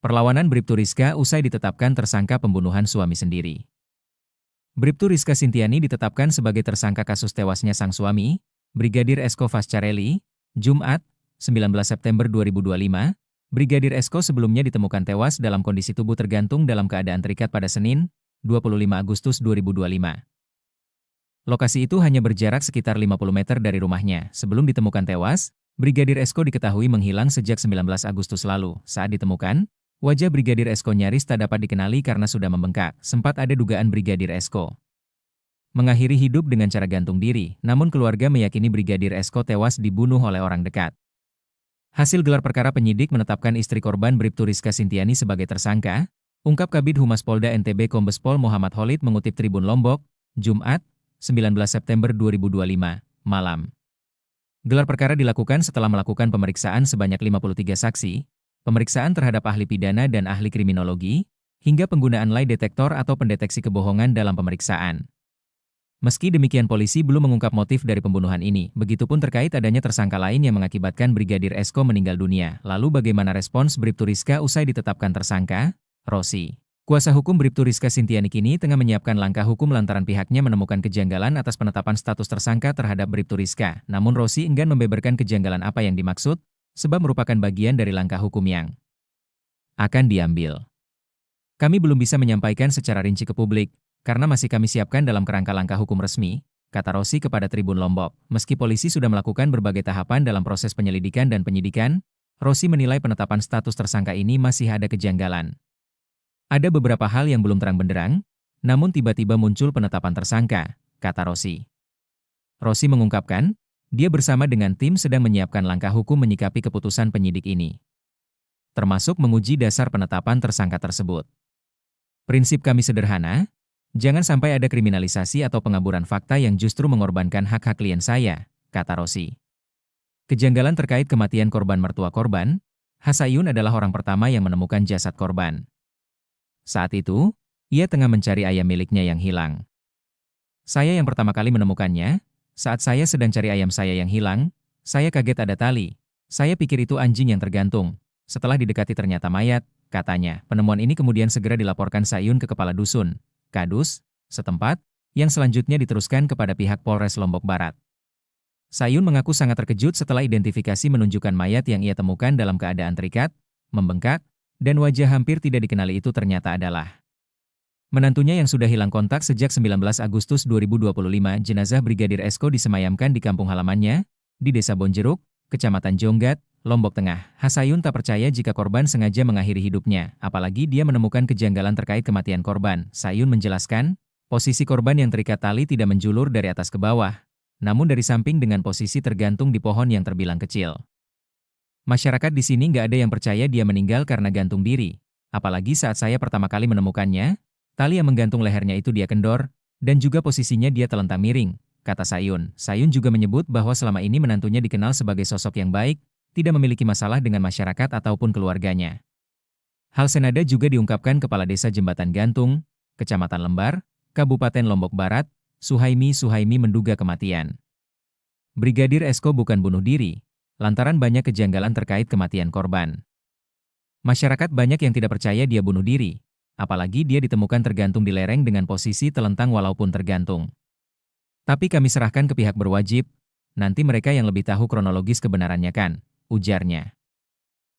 Perlawanan Bribtu Rizka usai ditetapkan tersangka pembunuhan suami sendiri. Bribtu Rizka Sintiani ditetapkan sebagai tersangka kasus tewasnya sang suami, Brigadir Esko Fascarelli, Jumat, 19 September 2025. Brigadir Esko sebelumnya ditemukan tewas dalam kondisi tubuh tergantung dalam keadaan terikat pada Senin, 25 Agustus 2025. Lokasi itu hanya berjarak sekitar 50 meter dari rumahnya. Sebelum ditemukan tewas, Brigadir Esko diketahui menghilang sejak 19 Agustus lalu. Saat ditemukan, wajah Brigadir Esko nyaris tak dapat dikenali karena sudah membengkak. Sempat ada dugaan Brigadir Esko mengakhiri hidup dengan cara gantung diri, namun keluarga meyakini Brigadir Esko tewas dibunuh oleh orang dekat. Hasil gelar perkara penyidik menetapkan istri korban Bribtu Rizka Sintiani sebagai tersangka, ungkap Kabid Humas Polda NTB Kombes Pol Muhammad Khalid mengutip Tribun Lombok, Jumat, 19 September 2025, malam. Gelar perkara dilakukan setelah melakukan pemeriksaan sebanyak 53 saksi, pemeriksaan terhadap ahli pidana dan ahli kriminologi, hingga penggunaan lie detektor atau pendeteksi kebohongan dalam pemeriksaan. Meski demikian polisi belum mengungkap motif dari pembunuhan ini, begitupun terkait adanya tersangka lain yang mengakibatkan Brigadir Esko meninggal dunia. Lalu bagaimana respons Bribtu Rizka usai ditetapkan tersangka? Rosi, kuasa hukum Bribtu Rizka Sintiani kini tengah menyiapkan langkah hukum lantaran pihaknya menemukan kejanggalan atas penetapan status tersangka terhadap Bribtu Rizka. Namun Rosi enggan membeberkan kejanggalan apa yang dimaksud, sebab merupakan bagian dari langkah hukum yang akan diambil. Kami belum bisa menyampaikan secara rinci ke publik, karena masih kami siapkan dalam kerangka langkah hukum resmi, kata Rosi kepada Tribun Lombok. Meski polisi sudah melakukan berbagai tahapan dalam proses penyelidikan dan penyidikan, Rosi menilai penetapan status tersangka ini masih ada kejanggalan. Ada beberapa hal yang belum terang benderang, namun tiba-tiba muncul penetapan tersangka, kata Rosi. Rosi mengungkapkan, dia bersama dengan tim sedang menyiapkan langkah hukum menyikapi keputusan penyidik ini, termasuk menguji dasar penetapan tersangka tersebut. Prinsip kami sederhana, jangan sampai ada kriminalisasi atau pengaburan fakta yang justru mengorbankan hak-hak klien saya, kata Rosi. Kejanggalan terkait kematian korban mertua korban, Hasayun adalah orang pertama yang menemukan jasad korban. Saat itu, ia tengah mencari ayam miliknya yang hilang. Saya yang pertama kali menemukannya, saat saya sedang cari ayam saya yang hilang, saya kaget ada tali. Saya pikir itu anjing yang tergantung. Setelah didekati ternyata mayat, katanya. Penemuan ini kemudian segera dilaporkan Sayun ke kepala dusun, Kadus, setempat, yang selanjutnya diteruskan kepada pihak Polres Lombok Barat. Sayun mengaku sangat terkejut setelah identifikasi menunjukkan mayat yang ia temukan dalam keadaan terikat, membengkak, dan wajah hampir tidak dikenali itu ternyata adalah menantunya yang sudah hilang kontak sejak 19 Agustus 2025. Jenazah Brigadir Esko disemayamkan di kampung halamannya, di Desa Bonjeruk, Kecamatan Jonggat, Lombok Tengah. Hasayun tak percaya jika korban sengaja mengakhiri hidupnya, apalagi dia menemukan kejanggalan terkait kematian korban. Sayun menjelaskan, posisi korban yang terikat tali tidak menjulur dari atas ke bawah, namun dari samping dengan posisi tergantung di pohon yang terbilang kecil. Masyarakat di sini nggak ada yang percaya dia meninggal karena gantung diri. Apalagi saat saya pertama kali menemukannya, tali yang menggantung lehernya itu dia kendor, dan juga posisinya dia telentang miring, kata Sayun. Sayun juga menyebut bahwa selama ini menantunya dikenal sebagai sosok yang baik, tidak memiliki masalah dengan masyarakat ataupun keluarganya. Hal senada juga diungkapkan Kepala Desa Jembatan Gantung, Kecamatan Lembar, Kabupaten Lombok Barat, Suhaimi menduga kematian Brigadir Esko bukan bunuh diri, lantaran banyak kejanggalan terkait kematian korban. Masyarakat banyak yang tidak percaya dia bunuh diri, apalagi dia ditemukan tergantung di lereng dengan posisi telentang walaupun tergantung. Tapi kami serahkan ke pihak berwajib, nanti mereka yang lebih tahu kronologis kebenarannya kan, ujarnya.